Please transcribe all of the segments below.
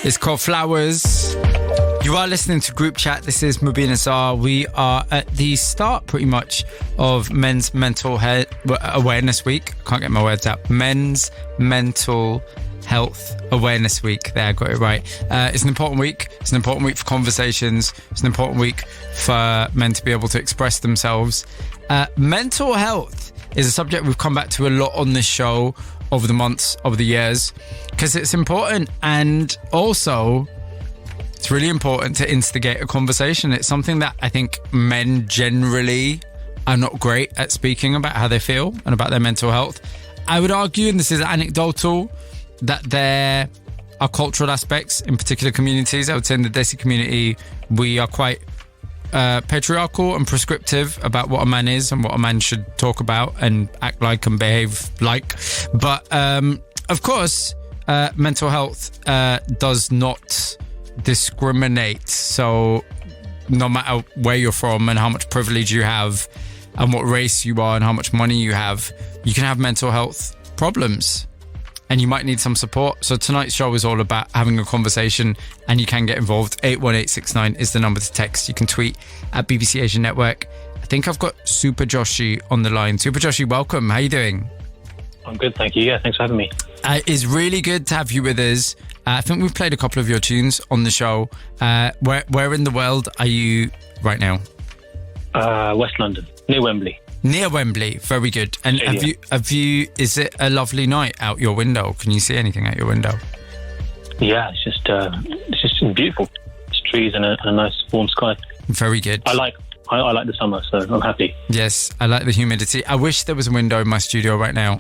It's called Flowers. You are listening to Group Chat. This is Mobeen Azhar. We are at the start, pretty much, of Men's Mental Health Awareness Week. Can't get my words out. Men's Mental Health Awareness Week. There, I got it right. It's an important week. It's an important week for conversations. It's an important week for men to be able to express themselves. Mental health is a subject we've come back to a lot on this show over the months, over the years, because it's important, and also it's really important to instigate a conversation. It's something that I think men generally are not great at speaking about how they feel and about their mental health. I would argue, and this is anecdotal, that there are cultural aspects in particular communities. I would say in the Desi community, we are quite patriarchal and prescriptive about what a man is and what a man should talk about and act like and behave like. But of course, mental health does not discriminate. So no matter where you're from and how much privilege you have and what race you are and how much money you have, you can have mental health problems and you might need some support. So tonight's show is all about having a conversation, and you can get involved. 81869 is the number to text. You can tweet at BBC Asian Network. I think I've got Super Joshi on the line. Super Joshi, welcome. How are you doing? I'm good, thank you. Yeah, thanks for having me. It's really good to have you with us. I think we've played a couple of your tunes on the show. Where in the world are you right now? West London, near Wembley. Near Wembley, very good. And have you? Is it a lovely night out your window? Can you see anything out your window? Yeah, it's just beautiful. It's trees and a nice warm sky. Very good. I like the summer, so I'm happy. Yes, I like the humidity. I wish there was a window in my studio right now,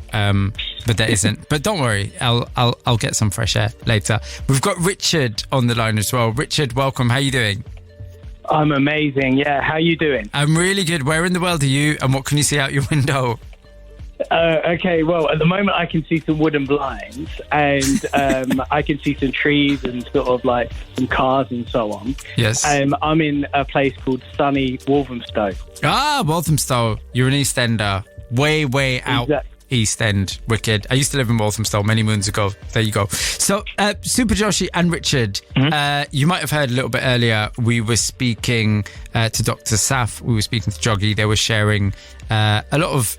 but there isn't. But don't worry, I'll get some fresh air later. We've got Richard on the line as well. Richard, welcome. How are you doing? I'm amazing. Yeah, how you doing? I'm really good. Where in the world are you, and what can you see out your window? Okay, well, at the moment I can see some wooden blinds, and I can see some trees and sort of like some cars and so on. Yes. I'm in a place called sunny Walthamstow. Ah, Walthamstow. You're an East Ender. Way out. East End. Wicked. I used to live in Walthamstow many moons ago. There you go. So, Super Joshi and Richard, you might have heard a little bit earlier, we were speaking to Dr. Saf, we were speaking to Joggy. They were sharing a lot of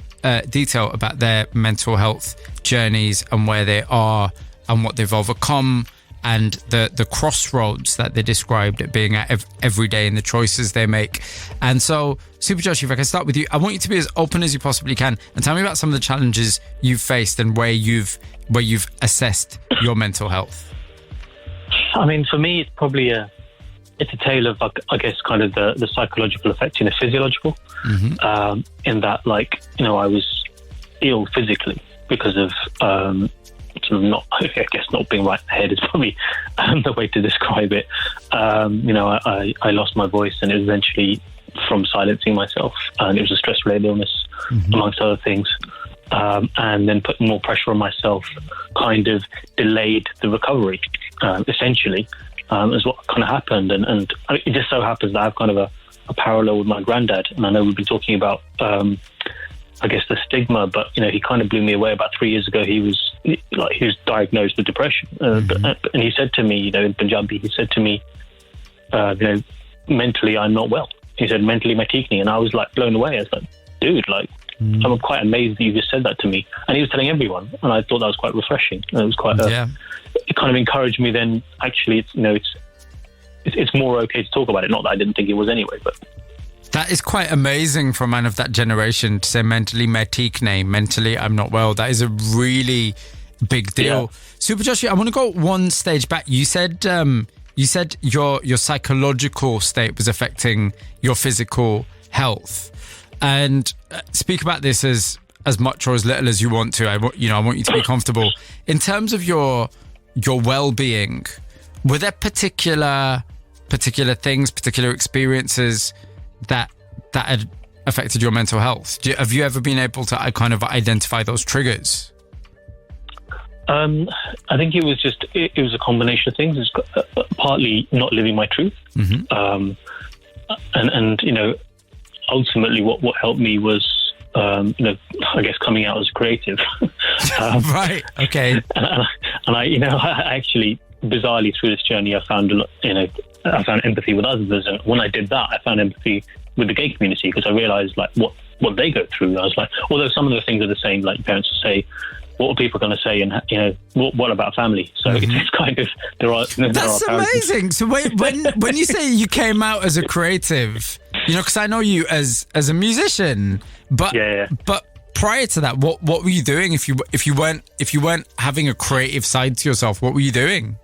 detail about their mental health journeys and where they are and what they've overcome, and the crossroads that they described it being at every day and the choices they make. And so, Super Joshi, if I can start with you, I want you to be as open as you possibly can and tell me about some of the challenges you've faced and where you've assessed your mental health. I mean, for me, it's probably it's a tale of, I guess, kind of the psychological effect and the physiological. Mm-hmm. In that, like, you know, I was ill physically because of sort of not being right in the head is probably the way to describe it. You know, I lost my voice, and it was eventually from silencing myself, and it was a stress-related illness, amongst other things. And then putting more pressure on myself kind of delayed the recovery, essentially, is what kind of happened. And it just so happens that I have kind of a parallel with my granddad, and I know we've been talking about I guess the stigma, but you know, he kind of blew me away about 3 years ago. He was diagnosed with depression, and he said to me, you know, in Punjabi, he said to me, you know, mentally I'm not well. He said, mentally my teaching, and I was like blown away. I was like, dude, like I'm quite amazed that you just said that to me. And he was telling everyone, and I thought that was quite refreshing. And it was quite it kind of encouraged me. Then actually, it's, you know, it's more okay to talk about it. Not that I didn't think it was anyway, but. That is quite amazing for a man of that generation to say mentally mentally I'm not well. That is a really big deal. Yeah. Super Joshi, I want to go one stage back. You said your psychological state was affecting your physical health, and speak about this as much or as little as you want to. I want you to be comfortable in terms of your well-being. Were there particular things, particular experiences that had affected your mental health? Have you ever been able to kind of identify those triggers? I think it was a combination of things. It's partly not living my truth, and you know, ultimately what helped me was you know, I guess coming out as a creative. Right. Okay. And I, you know, I actually bizarrely through this journey, I found I found empathy with others, and when I did that, I found empathy with the gay community, because I realised like what they go through. I was like, although some of the things are the same, like your parents will say, what are people going to say, and what about family? So it's kind of That's amazing. So when you say you came out as a creative, because I know you as a musician, but but prior to that, what were you doing? If you weren't having a creative side to yourself, what were you doing?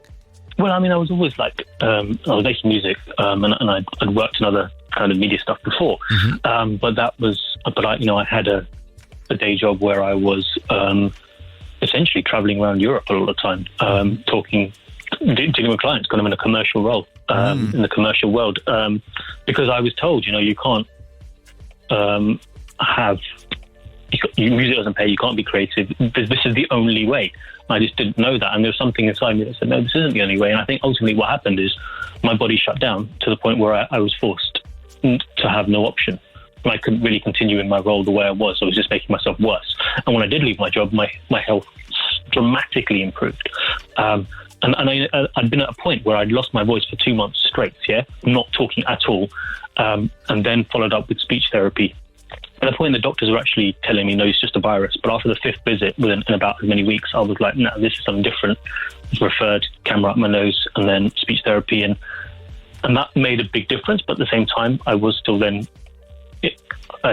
Well, I mean, I was always like, I was making music, and I'd worked in other kind of media stuff before, but I had a day job where I was essentially traveling around Europe a lot of the time, dealing with clients, kind of in a commercial role in the commercial world, because I was told, you can't music doesn't pay, you can't be creative, this is the only way. I just didn't know that, and there was something inside me that said, no, this isn't the only way. And I think ultimately what happened is my body shut down to the point where I was forced to have no option. I couldn't really continue in my role the way I was. I was just making myself worse. And when I did leave my job, my health dramatically improved. And I'd been at a point where I'd lost my voice for 2 months straight, not talking at all, and then followed up with speech therapy. At the point, the doctors were actually telling me, no, it's just a virus. But after the 5th visit, in about as many weeks, I was like, no, this is something different. I was referred, camera up my nose, and then speech therapy. And that made a big difference. But at the same time, I was still then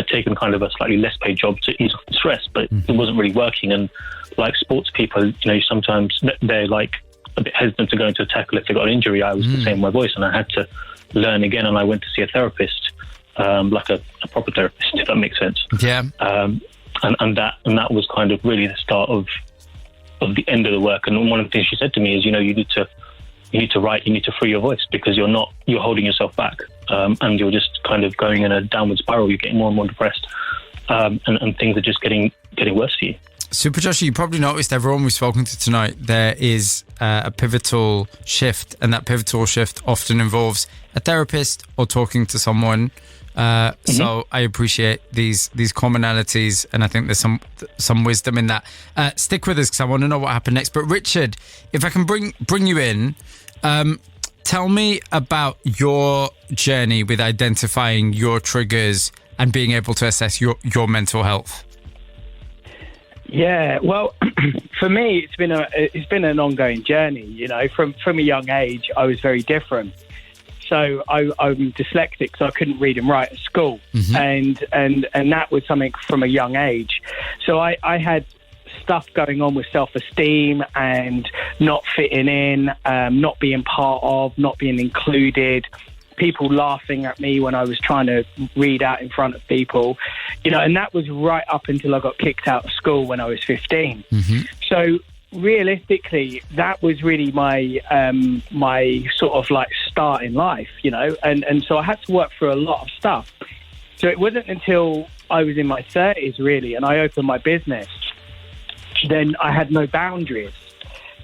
taken kind of a slightly less paid job to ease off the stress, but it wasn't really working. And like sports people, sometimes they're like a bit hesitant to go into a tackle if they got an injury. I was the same with my voice, and I had to learn again. And I went to see a therapist, like a proper therapist, if that makes sense. Yeah. And that was kind of really the start of the end of the work. And one of the things she said to me is, you need to write, you need to free your voice, because you're holding yourself back, and you're just kind of going in a downward spiral. You're getting more and more depressed, and things are just getting worse for you. Super Joshua, you probably noticed everyone we've spoken to tonight, there is a pivotal shift, and that pivotal shift often involves a therapist or talking to someone. So I appreciate these commonalities, and I think there's some wisdom in that. Stick with us, because I want to know what happened next. But Richard, if I can bring you in, tell me about your journey with identifying your triggers and being able to assess your mental health. Yeah, well, for me, it's been an ongoing journey. From a young age, I was very different. So I'm dyslexic, so I couldn't read and write at school, and that was something from a young age. So I had stuff going on with self-esteem and not fitting in, not being part of, not being included. People laughing at me when I was trying to read out in front of people, and that was right up until I got kicked out of school when I was 15. So realistically, that was really my sort of like start in life, and so I had to work through a lot of stuff. So it wasn't until I was in my 30s, really, and I opened my business, then I had no boundaries.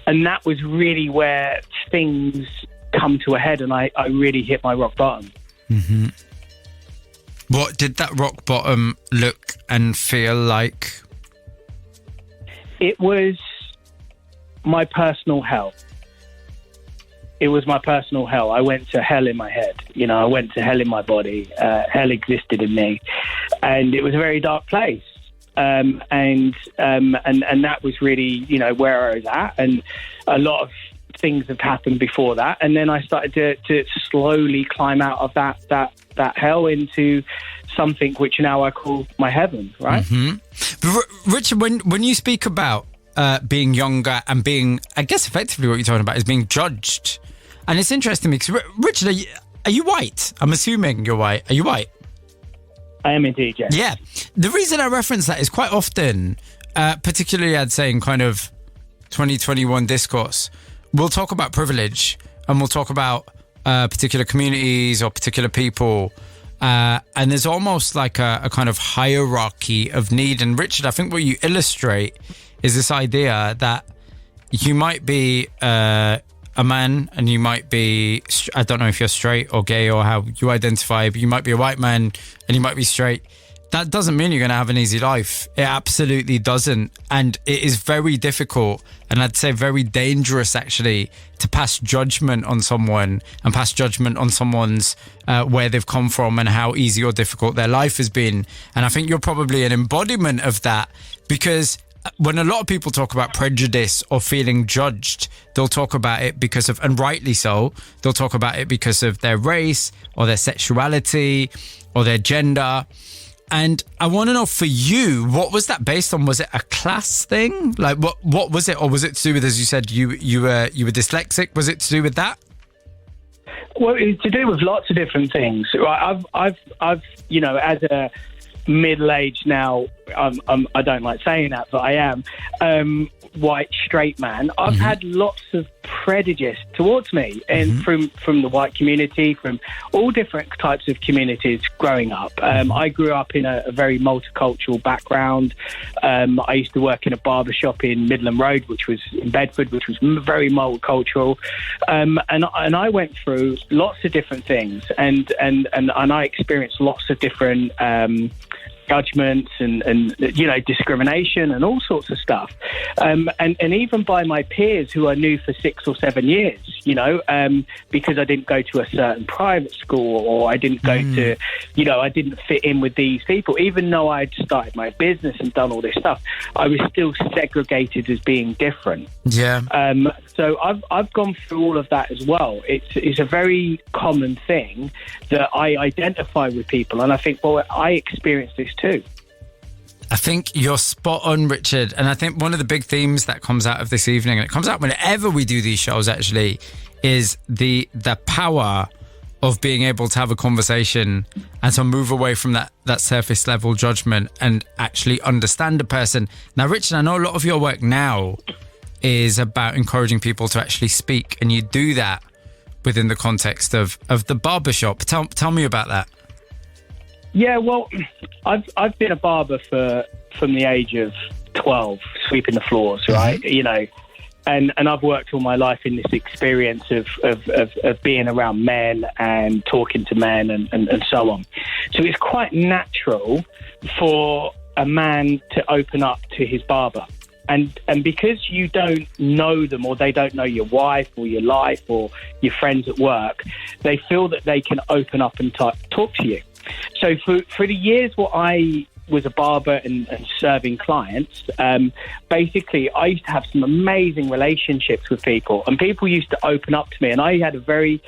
And that was really where things come to a head, and I really hit my rock bottom. What did that rock bottom look and feel like? It was my personal hell. It was my personal hell. I went to hell in my head. I went to hell in my body. Hell existed in me, and it was a very dark place. And that was really, where I was at. And a lot of things have happened before that. And then I started to slowly climb out of that hell into something which now I call my heaven, right? But Richard, when you speak about being younger and being, I guess effectively what you're talking about is being judged. And it's interesting because, Richard, are you white? I'm assuming you're white. Are you white? I am indeed, yes. Yeah. The reason I reference that is quite often, particularly I'd say in kind of 2021 discourse, we'll talk about privilege and we'll talk about particular communities or particular people. And there's almost like a kind of hierarchy of need. And Richard, I think what you illustrate is this idea that you might be a man and you might be, I don't know if you're straight or gay or how you identify, but you might be a white man and you might be straight. that doesn't mean you're going to have an easy life. It absolutely doesn't. And it is very difficult, and I'd say very dangerous actually, to pass judgment on someone and pass judgment on someone's where they've come from and how easy or difficult their life has been. And I think you're probably an embodiment of that, because when a lot of people talk about prejudice or feeling judged, they'll talk about it because of, and rightly so, they'll talk about it because of their race or their sexuality or their gender. And I want to know, for you, what was that based on? Was it a class thing? Like, what was it? Or was it to do with, as you said, you were dyslexic? Was it to do with that? Well, it's to do with lots of different things. I've you know, as a middle-aged now, I don't like saying that, but I am white straight man. I've had lots of prejudice towards me, and from the white community, from all different types of communities growing up. I grew up in a very multicultural background. I used to work in a barber shop in Midland Road, which was in Bedford, which was very multicultural. And I went through lots of different things, and I experienced lots of different judgments and you know, discrimination and all sorts of stuff, and even by my peers who I knew for 6 or 7 years, you know, because I didn't go to a certain private school, or I didn't go to, you know, I didn't fit in with these people. Even though I'd started my business and done all this stuff, I was still segregated as being different. Yeah. So I've gone through all of that as well. It's a very common thing that I identify with people, and I think, well, I experienced this too. I think you're spot on, Richard. And I think one of the big themes that comes out of this evening, and it comes out whenever we do these shows actually, is the power of being able to have a conversation and to move away from that surface level judgment and actually understand a person. Now, Richard, I know a lot of your work now is about encouraging people to actually speak, and you do that within the context of the barbershop. Tell me about that. Yeah, well, I've been a barber from the age of 12, sweeping the floors, right? You know, and I've worked all my life in this experience of being around men and talking to men and so on. So it's quite natural for a man to open up to his barber. And because you don't know them, or they don't know your wife or your life or your friends at work, they feel that they can open up and talk to you. So for the years where I was a barber and serving clients, basically I used to have some amazing relationships with people, and people used to open up to me. And I had a very,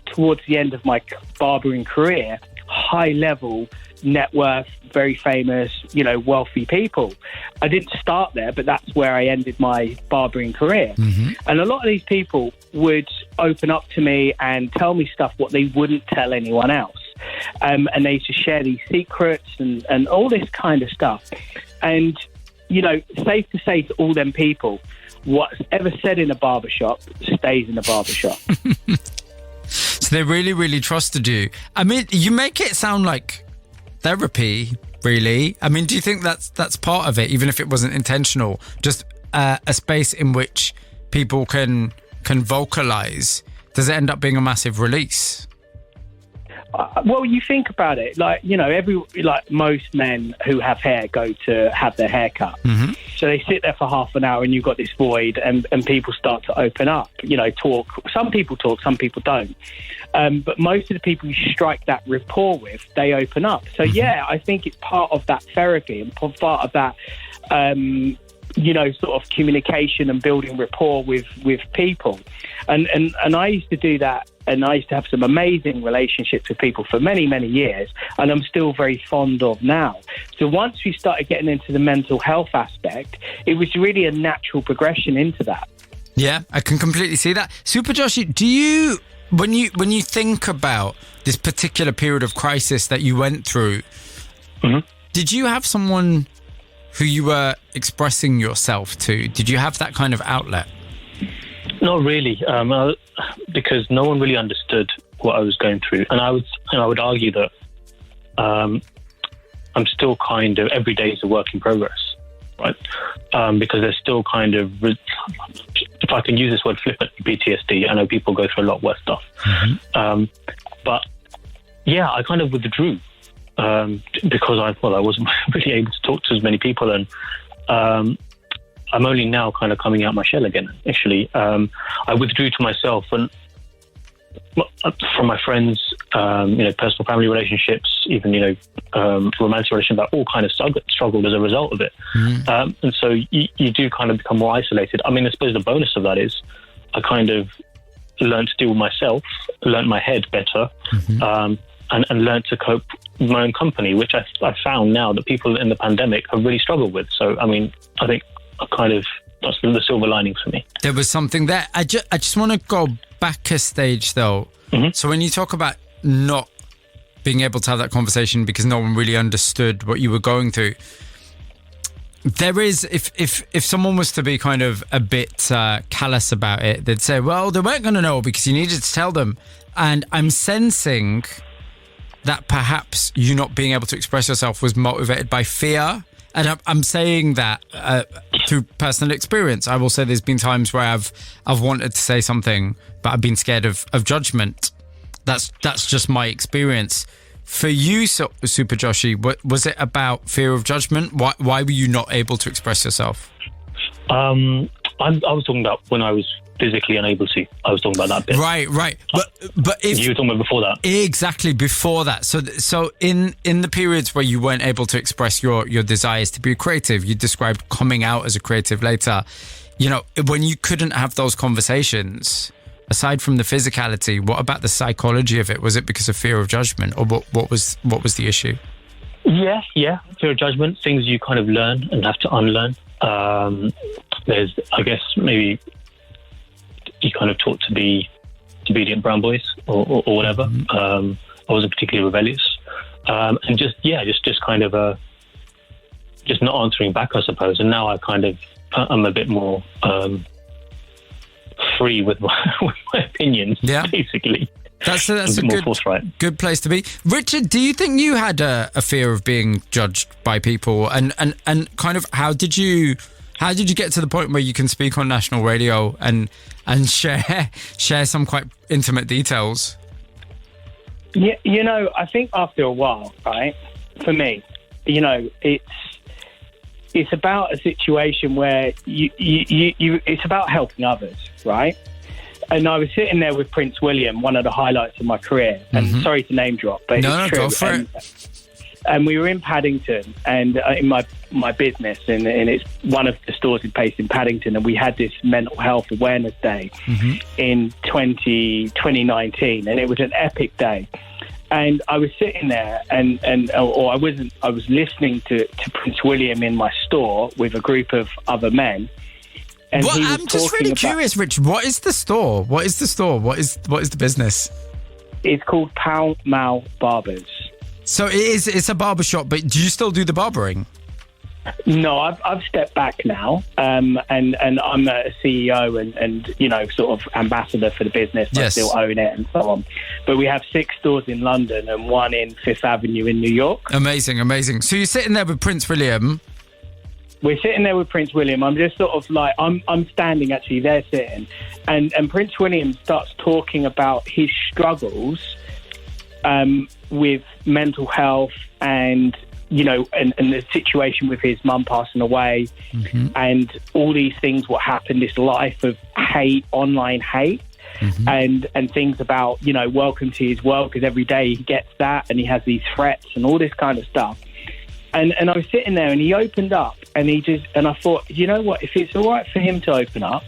towards the end of my barbering career, high level net worth, very famous, you know, wealthy people. I didn't start there, but that's where I ended my barbering career. And a lot of these people would open up to me and tell me stuff what they wouldn't tell anyone else. And they used to share these secrets and all this kind of stuff. And, you know, safe to say to all them people, what's ever said in a barbershop stays in a barbershop. So they really, really trusted you. I mean, you make it sound like therapy, really. I mean, do you think that's part of it, even if it wasn't intentional? Just a space in which people can vocalize. Does it end up being a massive release? Well, you think about it, like, you know, most men who have hair go to have their hair cut. So they sit there for half an hour and you've got this void, and people start to open up, you know, talk. Some people talk, some people don't. But most of the people you strike that rapport with, they open up. So, yeah, I think it's part of that therapy and part of that, you know, sort of communication and building rapport with people. And I used to do that, and I used to have some amazing relationships with people for many, many years, and I'm still very fond of now. So once we started getting into the mental health aspect, it was really a natural progression into that. Yeah, I can completely see that. Super Josh, do you, when you think about this particular period of crisis that you went through, did you have someone who you were expressing yourself to? Did you have that kind of outlet? Not really, because no one really understood what I was going through, and I would argue that I'm still kind of, every day is a work in progress, right? Because there's still kind of, if I can use this word flippantly, PTSD. I know people go through a lot worse stuff, but yeah, I kind of withdrew because I wasn't really able to talk to as many people, and I'm only now kind of coming out my shell again. Actually, I withdrew to myself and from my friends, personal family relationships, even romantic relationships, that all kind of struggled as a result of it. And so you do kind of become more isolated. I mean, I suppose the bonus of that is I kind of learned to deal with myself, learned my head better, and learned to cope with my own company, which I found now that people in the pandemic have really struggled with. So, I mean, I think that's the silver lining for me. There was something there. I just want to go back a stage, though. So when you talk about not being able to have that conversation because no one really understood what you were going through, there is, if someone was to be kind of a bit callous about it, they'd say, well, they weren't going to know because you needed to tell them. And I'm sensing that perhaps you not being able to express yourself was motivated by fear. And I'm saying that through personal experience. I will say there's been times where I've wanted to say something, but I've been scared of judgment. That's just my experience. For you, Super Joshi, was it about fear of judgment? Why were you not able to express yourself? I was talking about when I was physically unable to. I was talking about that bit. Right. But if you were talking about before that, exactly before that. So in the periods where you weren't able to express your desires to be creative, you described coming out as a creative later. When you couldn't have those conversations, aside from the physicality, what about the psychology of it? Was it because of fear of judgment, or what was the issue? Yeah, fear of judgment, things you kind of learn and have to unlearn. There's, I guess, maybe you kind of taught to be obedient brown boys or whatever. I wasn't particularly rebellious, and just kind of just not answering back, I suppose. And now I'm a bit more free with my opinions. Yeah, basically. That's a good place to be. Richard, do you think you had a fear of being judged by people, and kind of how did you get to the point where you can speak on national radio and share some quite intimate details? Yeah, I think after a while, right? For me, it's about a situation where you it's about helping others, right? And I was sitting there with Prince William, one of the highlights of my career. And sorry to name drop, but it's true. Go for it. And we were in Paddington, and in my business, and it's one of the stores based in Paddington, and we had this mental health awareness day in 2019, and it was an epic day. And I was sitting there, I was listening to Prince William in my store with a group of other men. And I'm just really curious, Rich. What is the store? What is the business? It's called Pall Mall Barbers. So it's a barber shop, but do you still do the barbering? No, I've stepped back now, and I'm a CEO and sort of ambassador for the business. Yes. I still own it and so on. But we have 6 stores in London and 1 in Fifth Avenue in New York. Amazing. So you're sitting there with Prince William. We're sitting there with Prince William. I'm just sort of like, I'm standing actually, they're sitting. And Prince William starts talking about his struggles with mental health and the situation with his mum passing away and all these things, what happened, this life of hate, online hate, and things about, welcome to his world, because every day he gets that and he has these threats and all this kind of stuff. And I was sitting there and he opened up and I thought, you know what, if it's all right for him to open up,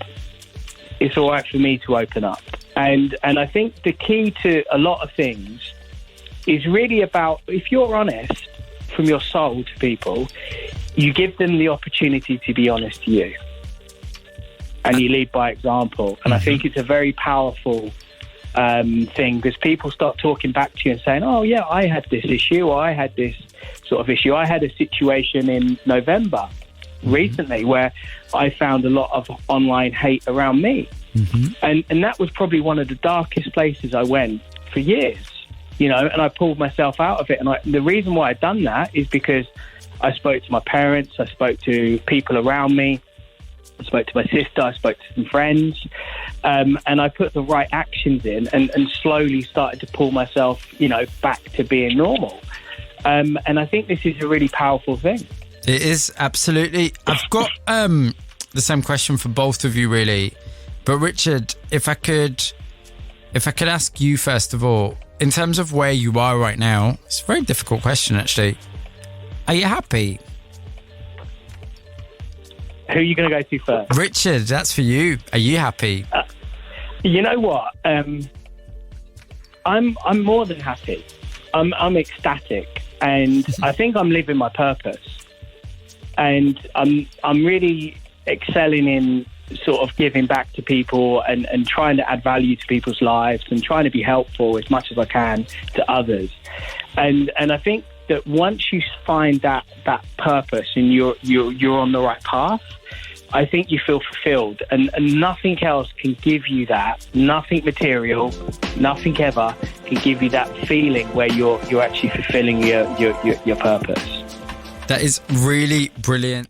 it's all right for me to open up. And I think the key to a lot of things is really about, if you're honest from your soul to people, you give them the opportunity to be honest to you. And you lead by example. And I think it's a very powerful thing, because people start talking back to you and saying, oh yeah, I had this issue, or I had this sort of issue. I had a situation in November recently where I found a lot of online hate around me. And that was probably one of the darkest places I went for years, and I pulled myself out of it. And the reason why I'd done that is because I spoke to my parents, I spoke to people around me, I spoke to my sister, I spoke to some friends, and I put the right actions in and slowly started to pull myself, back to being normal. And I think this is a really powerful thing. It is, absolutely. I've got the same question for both of you, really. But Richard, if I could ask you first of all, in terms of where you are right now, it's a very difficult question, actually. Are you happy? Who are you going to go to first? Richard, that's for you. Are you happy? You know what? I'm more than happy. I'm ecstatic, and I think I'm living my purpose. And I'm really excelling in sort of giving back to people and trying to add value to people's lives and trying to be helpful as much as I can to others. And I think that once you find that purpose and you're on the right path, I think you feel fulfilled, and nothing else can give you that. Nothing material, nothing ever can give you that feeling where you're actually fulfilling your purpose. That is really brilliant.